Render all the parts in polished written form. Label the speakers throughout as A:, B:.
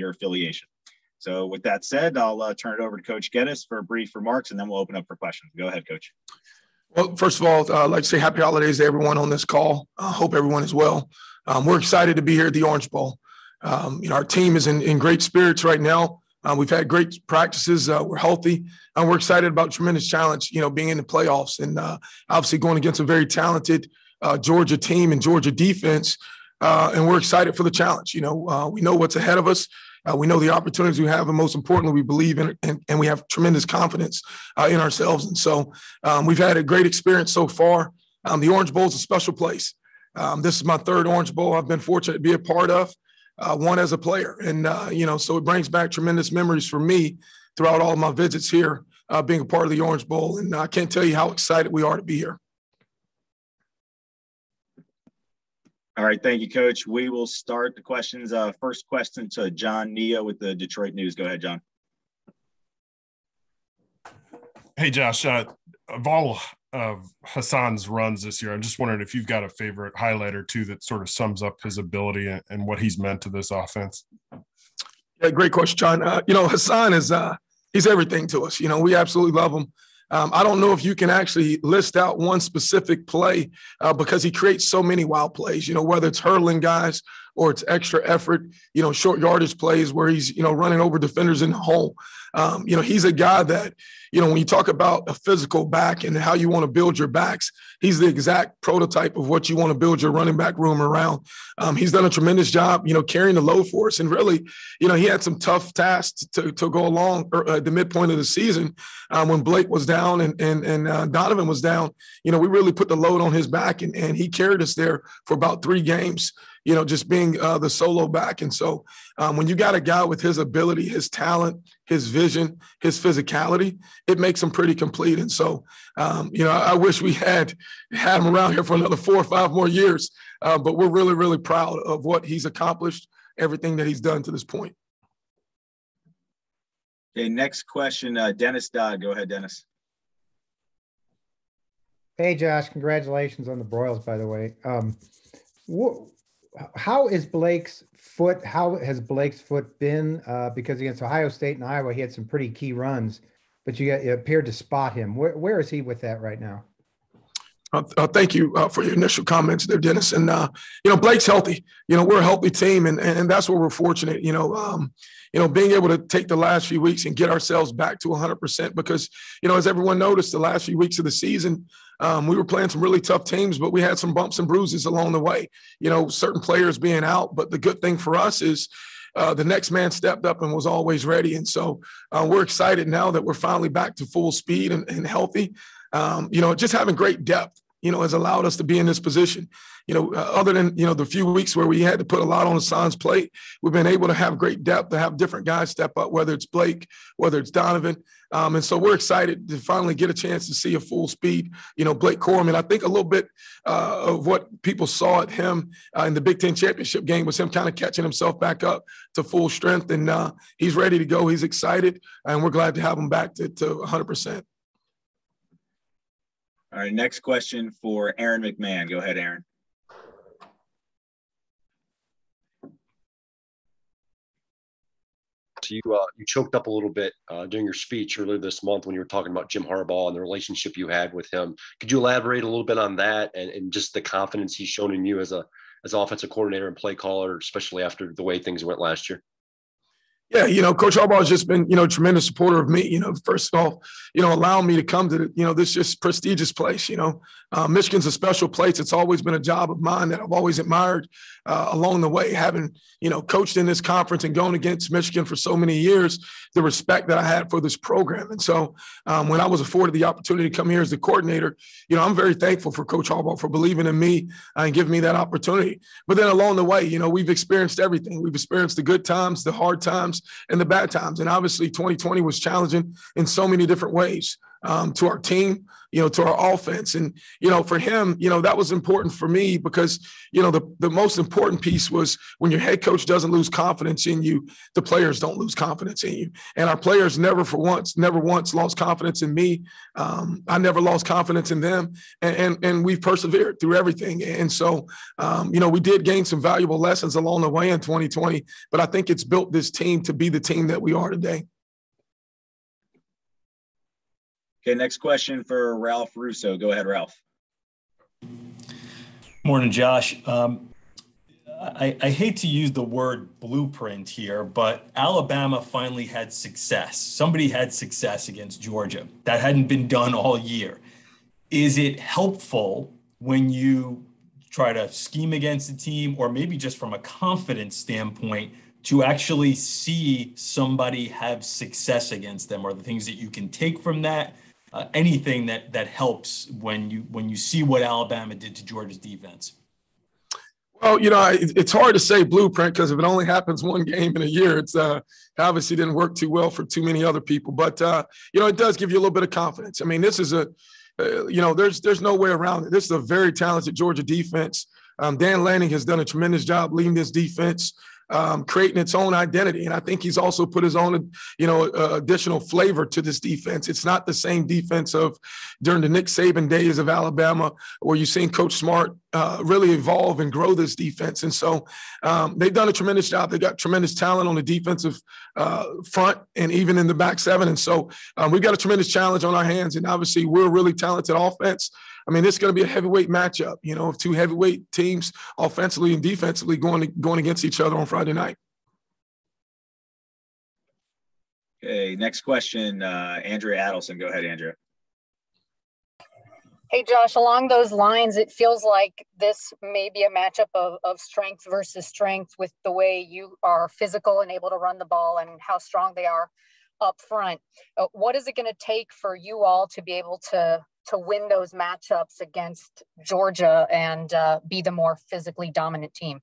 A: your affiliation. So with that said, I'll turn it over to Coach Gattis for brief remarks, and then we'll open up for questions. Go ahead, Coach.
B: Well, first of all, I'd like to say happy holidays to everyone on this call. I hope everyone is well. We're excited to be here at the Orange Bowl. Our team is in great spirits right now. We've had great practices. We're healthy. And we're excited about tremendous challenge, being in the playoffs and obviously going against a very talented Georgia team and Georgia defense. And we're excited for the challenge. We know what's ahead of us. We know the opportunities we have, and most importantly, we believe in it, and we have tremendous confidence in ourselves. And so we've had a great experience so far. The Orange Bowl is a special place. This is my third Orange Bowl I've been fortunate to be a part of, one as a player. And, so it brings back tremendous memories for me throughout all of my visits here, being a part of the Orange Bowl. And I can't tell you how excited we are to be here.
A: All right. Thank you, Coach. We will start the questions. First question to John Nia with the Detroit News. Go ahead, John.
C: Hey, Josh. Of all of Hassan's runs this year, I'm just wondering if you've got a favorite highlight or two that sort of sums up his ability and what he's meant to this offense.
B: Yeah, great question, John. Hassan is he's everything to us. We absolutely love him. I don't know if you can actually list out one specific play because he creates so many wild plays, whether it's hurdling guys or it's extra effort, short yardage plays where he's, running over defenders in the hole. He's a guy that, when you talk about a physical back and how you want to build your backs, he's the exact prototype of what you want to build your running back room around. He's done a tremendous job, carrying the load for us. And really, he had some tough tasks to go along at the midpoint of the season when Blake was down and Donovan was down. We really put the load on his back, and he carried us there for about 3 games. Just being the solo back. And so when you got a guy with his ability, his talent, his vision, his physicality, it makes him pretty complete. And so, I wish we had him around here for another 4 or 5 more years, but we're really, really proud of what he's accomplished, everything that he's done to this point.
A: Okay, next question, Dennis Dodd. Go ahead, Dennis.
D: Hey, Josh, congratulations on the Broyles, by the way. How has Blake's foot been? Because against Ohio State and Iowa, he had some pretty key runs, but you appeared to spot him. Where is he with that right now?
B: Thank you for your initial comments there, Dennis. And, Blake's healthy. We're a healthy team, and that's where we're fortunate, being able to take the last few weeks and get ourselves back to 100% because, as everyone noticed, the last few weeks of the season, we were playing some really tough teams, but we had some bumps and bruises along the way, certain players being out. But the good thing for us is the next man stepped up and was always ready. And so we're excited now that we're finally back to full speed and healthy. Just having great depth, has allowed us to be in this position. Other than, the few weeks where we had to put a lot on Hassan's plate, we've been able to have great depth, to have different guys step up, whether it's Blake, whether it's Donovan. And so we're excited to finally get a chance to see a full speed, Blake Corum. I think a little bit of what people saw at him in the Big Ten championship game was him kind of catching himself back up to full strength. And he's ready to go. He's excited. And we're glad to have him back to 100%.
A: All right, next question for Aaron McMahon. Go ahead, Aaron.
E: So you choked up a little bit during your speech earlier this month when you were talking about Jim Harbaugh and the relationship you had with him. Could you elaborate a little bit on that and just the confidence he's shown in you as offensive coordinator and play caller, especially after the way things went last year?
B: Yeah, Coach Harbaugh has just been, a tremendous supporter of me, first of all, allowing me to come to, this just prestigious place, Michigan's a special place. It's always been a job of mine that I've always admired along the way, having, coached in this conference and going against Michigan for so many years, the respect that I had for this program. And so when I was afforded the opportunity to come here as the coordinator, I'm very thankful for Coach Harbaugh for believing in me and giving me that opportunity. But then along the way, we've experienced everything. We've experienced the good times, the hard times, and the bad times. And obviously 2020 was challenging in so many different ways. to our team, to our offense. And, for him, that was important for me because, the most important piece was when your head coach doesn't lose confidence in you, the players don't lose confidence in you. And our players never once lost confidence in me. I never lost confidence in them. And we've persevered through everything. And so, we did gain some valuable lessons along the way in 2020, but I think it's built this team to be the team that we are today.
A: Okay, next question for Ralph Russo. Go ahead, Ralph.
F: Morning, Josh. I hate to use the word blueprint here, but Alabama finally had success. Somebody had success against Georgia. That hadn't been done all year. Is it helpful when you try to scheme against a team, or maybe just from a confidence standpoint, to actually see somebody have success against them? Or the things that you can take from that? Anything that helps when you see what Alabama did to Georgia's defense?
B: Well, it's hard to say blueprint because if it only happens one game in a year, it's obviously didn't work too well for too many other people. But it does give you a little bit of confidence. I mean, this is there's no way around it. This is a very talented Georgia defense. Dan Lanning has done a tremendous job leading this defense, creating its own identity. And I think he's also put his own, additional flavor to this defense. It's not the same defense of during the Nick Saban days of Alabama, where you've seen Coach Smart really evolve and grow this defense. And so they've done a tremendous job. They got tremendous talent on the defensive front and even in the back seven. And so we've got a tremendous challenge on our hands. And obviously we're a really talented offense. I mean, this is going to be a heavyweight matchup, of two heavyweight teams offensively and defensively going against each other on Friday night.
A: Okay, next question, Andrea Adelson. Go ahead, Andrea.
G: Hey, Josh, along those lines, it feels like this may be a matchup of strength versus strength with the way you are physical and able to run the ball and how strong they are up front. What is it going to take for you all to be able to win those matchups against Georgia and be the more physically dominant team?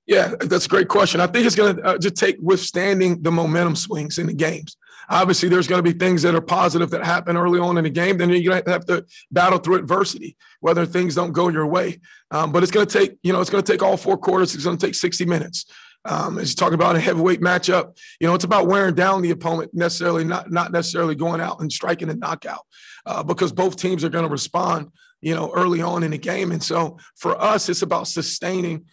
B: Yeah, that's a great question. I think it's going to just take withstanding the momentum swings in the games. Obviously, there's going to be things that are positive that happen early on in the game. Then you're going to have to battle through adversity, whether things don't go your way. But it's going to take, it's going to take all 4 quarters. It's going to take 60 minutes. As you talk about a heavyweight matchup, it's about wearing down the opponent, necessarily not necessarily going out and striking a knockout, because both teams are going to respond, early on in the game. And so for us, it's about sustaining,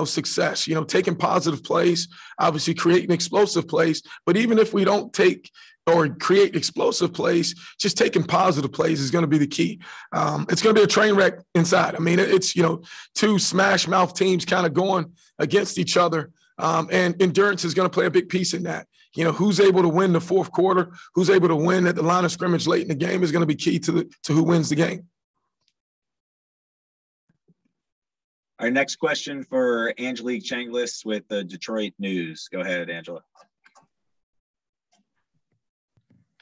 B: success, taking positive plays, obviously creating explosive plays. But even if we don't take or create explosive plays, just taking positive plays is going to be the key. It's going to be a train wreck inside. I mean, it's, two smash mouth teams kind of going against each other. And endurance is going to play a big piece in that. Who's able to win the fourth quarter, who's able to win at the line of scrimmage late in the game is going to be key to who wins the game.
A: Our next question for Angelique Changlis with the Detroit News. Go ahead, Angela.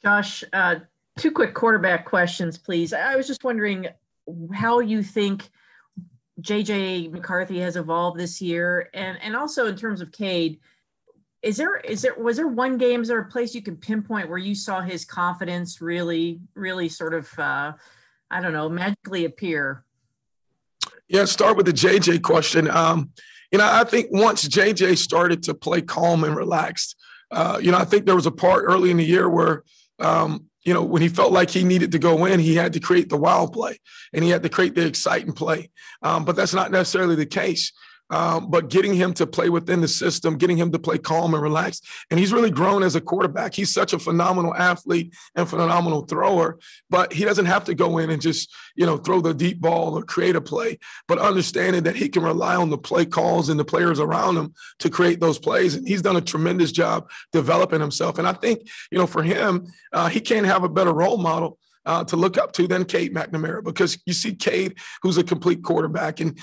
H: Josh, 2 quick quarterback questions, please. I was just wondering how you think JJ McCarthy has evolved this year, and also in terms of Cade, was there one game, is there a place you can pinpoint where you saw his confidence really sort of magically appear?
B: Yeah, start with the JJ question. I think once JJ started to play calm and relaxed, I think there was a part early in the year where when he felt like he needed to go in, he had to create the wild play and he had to create the exciting play. But that's not necessarily the case. But getting him to play within the system, getting him to play calm and relaxed. And he's really grown as a quarterback. He's such a phenomenal athlete and phenomenal thrower, but he doesn't have to go in and just, throw the deep ball or create a play, but understanding that he can rely on the play calls and the players around him to create those plays. And he's done a tremendous job developing himself. And I think, for him, he can't have a better role model to look up to than Cade McNamara, because you see Cade, who's a complete quarterback. And,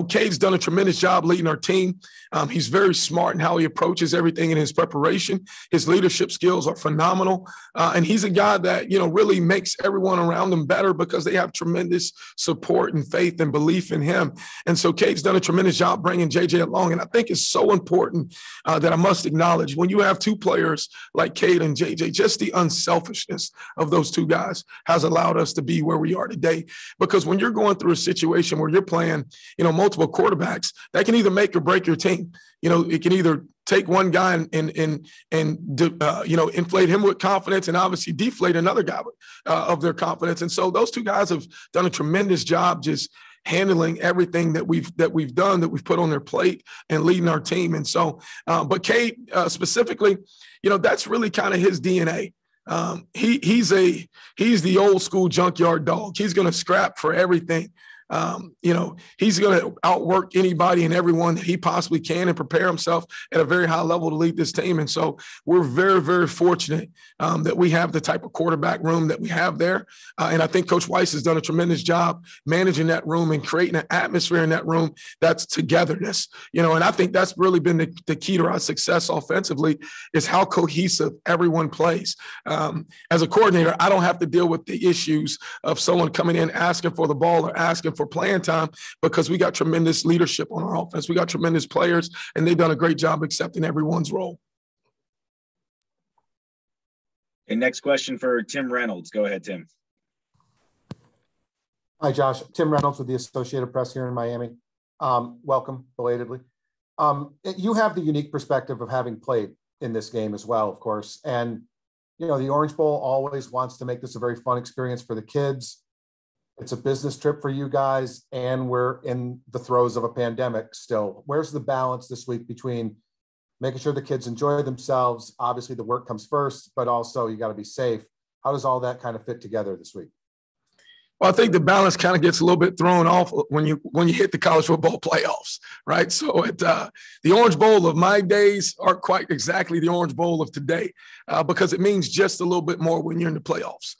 B: Cade's done a tremendous job leading our team. He's very smart in how he approaches everything in his preparation. His leadership skills are phenomenal. And he's a guy that, really makes everyone around him better because they have tremendous support and faith and belief in him. And so Cade's done a tremendous job bringing JJ along. And I think it's so important that I must acknowledge when you have two players like Cade and JJ, just the unselfishness of those two guys has allowed us to be where we are today. Because when you're going through a situation where you're playing, multiple quarterbacks, that can either make or break your team. It can either take one guy and inflate him with confidence and obviously deflate another guy of their confidence. And so those two guys have done a tremendous job just handling everything that we've done, that we've put on their plate and leading our team. And so, but Cade specifically, that's really kind of his DNA. He's the old school junkyard dog. He's going to scrap for everything. He's going to outwork anybody and everyone that he possibly can and prepare himself at a very high level to lead this team. And so we're very, very fortunate that we have the type of quarterback room that we have there. And I think Coach Weiss has done a tremendous job managing that room and creating an atmosphere in that room that's togetherness. And I think that's really been the key to our success offensively is how cohesive everyone plays. As a coordinator, I don't have to deal with the issues of someone coming in asking for the ball or asking for playing time, because we got tremendous leadership on our offense. We got tremendous players, and they've done a great job accepting everyone's role.
A: And next question for Tim Reynolds. Go ahead, Tim.
I: Hi, Josh. Tim Reynolds with the Associated Press here in Miami. Welcome, belatedly. You have the unique perspective of having played in this game as well, of course. And, the Orange Bowl always wants to make this a very fun experience for the kids. It's a business trip for you guys, and we're in the throes of a pandemic still. Where's the balance this week between making sure the kids enjoy themselves? Obviously, the work comes first, but also you got to be safe. How does all that kind of fit together this week?
B: Well, I think the balance kind of gets a little bit thrown off when you hit the college football playoffs, right? So the Orange Bowl of my days aren't quite exactly the Orange Bowl of today because it means just a little bit more when you're in the playoffs.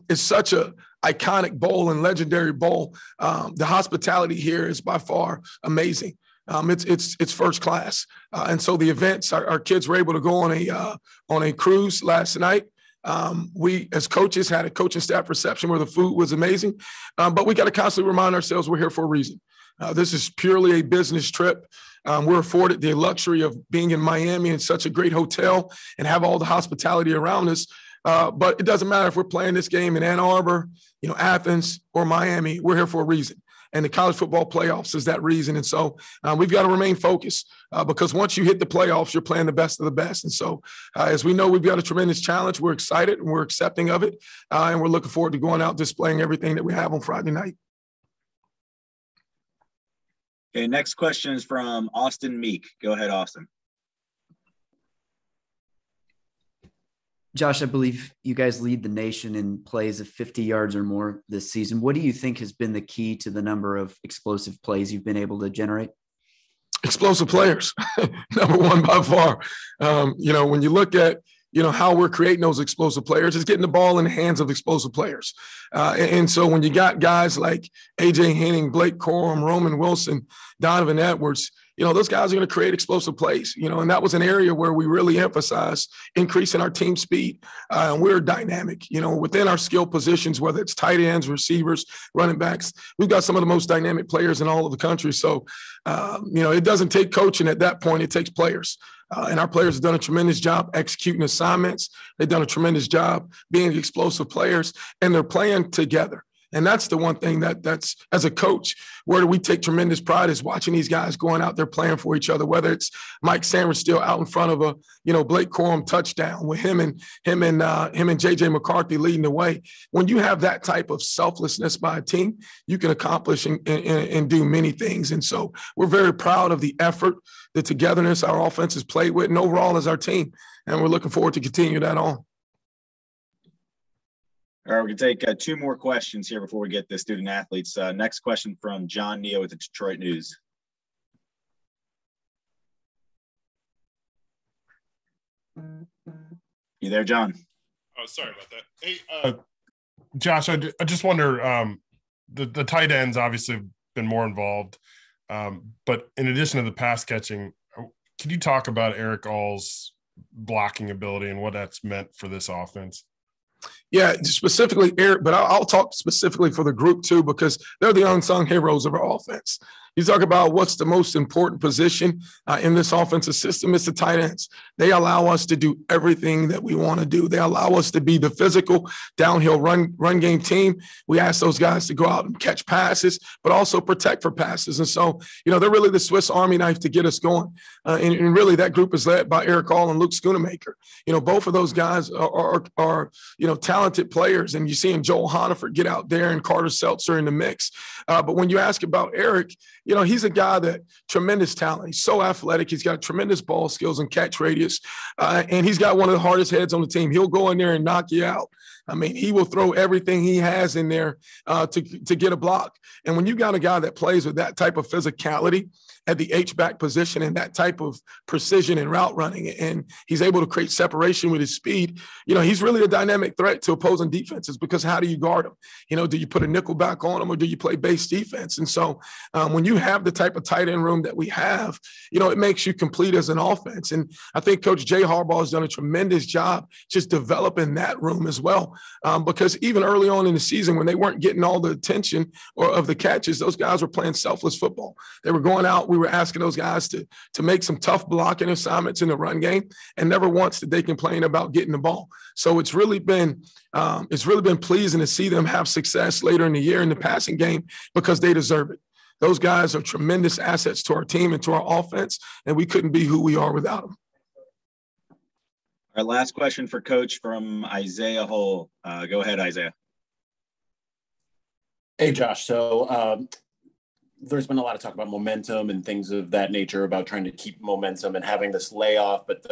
B: It's such a iconic bowl and legendary bowl. The hospitality here is by far amazing. It's first class, and so the events. Our kids were able to go on a cruise last night. We, as coaches, had a coaching staff reception where the food was amazing, but we got to constantly remind ourselves we're here for a reason. This is purely a business trip. We're afforded the luxury of being in Miami in such a great hotel and have all the hospitality around us. But it doesn't matter if we're playing this game in Ann Arbor, Athens, or Miami. We're here for a reason. And the college football playoffs is that reason. And so we've got to remain focused because once you hit the playoffs, you're playing the best of the best. And so as we know, we've got a tremendous challenge. We're excited and we're accepting of it. And we're looking forward to going out displaying everything that we have on Friday night.
A: Okay, next question is from Austin Meek. Go ahead, Austin.
J: Josh, I believe you guys lead the nation in plays of 50 yards or more this season. What do you think has been the key to the number of explosive plays you've been able to generate?
B: Explosive players, number one by far. When you look at, how we're creating those explosive players, it's getting the ball in the hands of explosive players. And so when you got guys like A.J. Henning, Blake Corum, Roman Wilson, Donovan Edwards, those guys are going to create explosive plays, and that was an area where we really emphasized increasing our team speed. And we're dynamic, within our skill positions, whether it's tight ends, receivers, running backs. We've got some of the most dynamic players in all of the country. So, it doesn't take coaching at that point. It takes players. And our players have done a tremendous job executing assignments. They've done a tremendous job being explosive players, and they're playing together. And that's the one thing that's, as a coach, where we take tremendous pride is watching these guys going out there playing for each other, whether it's Mike Sanders still out in front of a, Blake Corum touchdown with him and JJ McCarthy leading the way. When you have that type of selflessness by a team, you can accomplish and do many things. And so we're very proud of the effort, the togetherness our offense has played with, and overall as our team. And we're looking forward to continue that on.
A: All right, we can take two more questions here before we get the student athletes. Next question from John Neo with the Detroit News. You there, John?
C: Oh, sorry about that. Hey, Josh, I just wonder, the tight ends obviously have been more involved, but in addition to the pass catching, can you talk about Eric All's blocking ability and what that's meant for this offense?
B: Yeah, specifically Eric, but I'll talk specifically for the group too, because they're the unsung heroes of our offense. You talk about what's the most important position in this offensive system. It's the tight ends. They allow us to do everything that we want to do. They allow us to be the physical downhill run game team. We ask those guys to go out and catch passes, but also protect for passes. And so, they're really the Swiss Army knife to get us going. And really that group is led by Eric All and Luke Schoonemaker. Both of those guys are talented players. And you see Joel Honifer get out there and Carter Seltzer in the mix. But when you ask about Eric, he's a guy that tremendous talent. He's so athletic. He's got tremendous ball skills and catch radius. And he's got one of the hardest heads on the team. He'll go in there and knock you out. I mean, he will throw everything he has in there to get a block. And when you got a guy that plays with that type of physicality at the H-back position and that type of precision in route running, and he's able to create separation with his speed, he's really a dynamic threat to opposing defenses, because how do you guard him? Do you put a nickel back on him, or do you play base defense? And so when you have the type of tight end room that we have, it makes you complete as an offense. And I think Coach Jay Harbaugh has done a tremendous job just developing that room as well. Because even early on in the season, when they weren't getting all the attention or of the catches, those guys were playing selfless football. They were going out. We were asking those guys to make some tough blocking assignments in the run game, and never once did they complain about getting the ball. So it's really been pleasing to see them have success later in the year in the passing game, because they deserve it. Those guys are tremendous assets to our team and to our offense, and we couldn't be who we are without them.
A: Our last question for Coach from Isaiah Hull. Go ahead, Isaiah.
K: Hey, Josh. So there's been a lot of talk about momentum and things of that nature, about trying to keep momentum and having this layoff. But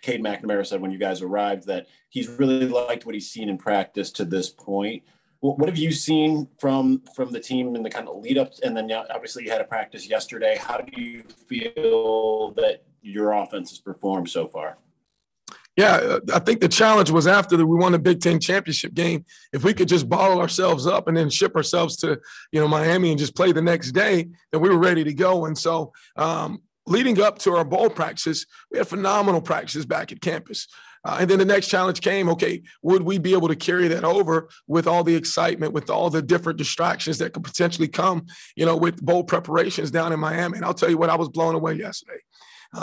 K: Cade McNamara said when you guys arrived that he's really liked what he's seen in practice to this point. What have you seen from the team in the kind of lead up? And then obviously you had a practice yesterday. How do you feel that your offense has performed so far?
B: Yeah, I think the challenge was after we won the Big Ten championship game, if we could just bottle ourselves up and then ship ourselves to, Miami and just play the next day, then we were ready to go. And so leading up to our bowl practices, we had phenomenal practices back at campus. And then the next challenge came, okay, would we be able to carry that over with all the excitement, with all the different distractions that could potentially come, with bowl preparations down in Miami? And I'll tell you what, I was blown away yesterday.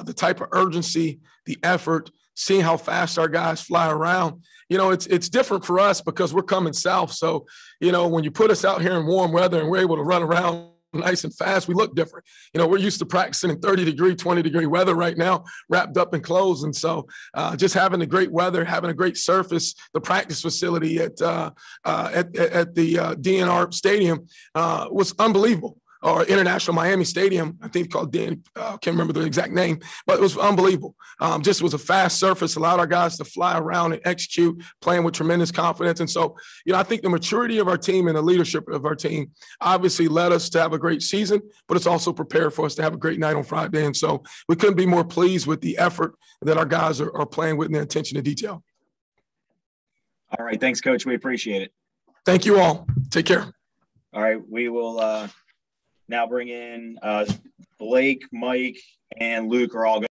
B: The type of urgency, the effort, seeing how fast our guys fly around. It's different for us because we're coming south. So, when you put us out here in warm weather and we're able to run around nice and fast, we look different. We're used to practicing in 30-degree, 20-degree weather right now, wrapped up in clothes. And so just having the great weather, having a great surface, the practice facility at the DNR Stadium was unbelievable. Or International Miami Stadium, I think called Dan, can't remember the exact name, but it was unbelievable. Just was a fast surface, allowed our guys to fly around and execute, playing with tremendous confidence. And so, I think the maturity of our team and the leadership of our team obviously led us to have a great season, but it's also prepared for us to have a great night on Friday. And so we couldn't be more pleased with the effort that our guys are playing with and their attention to detail.
A: All right. Thanks, Coach. We appreciate it.
B: Thank you all. Take care.
A: All right. We will now bring in Blake, Mike, and Luke are all going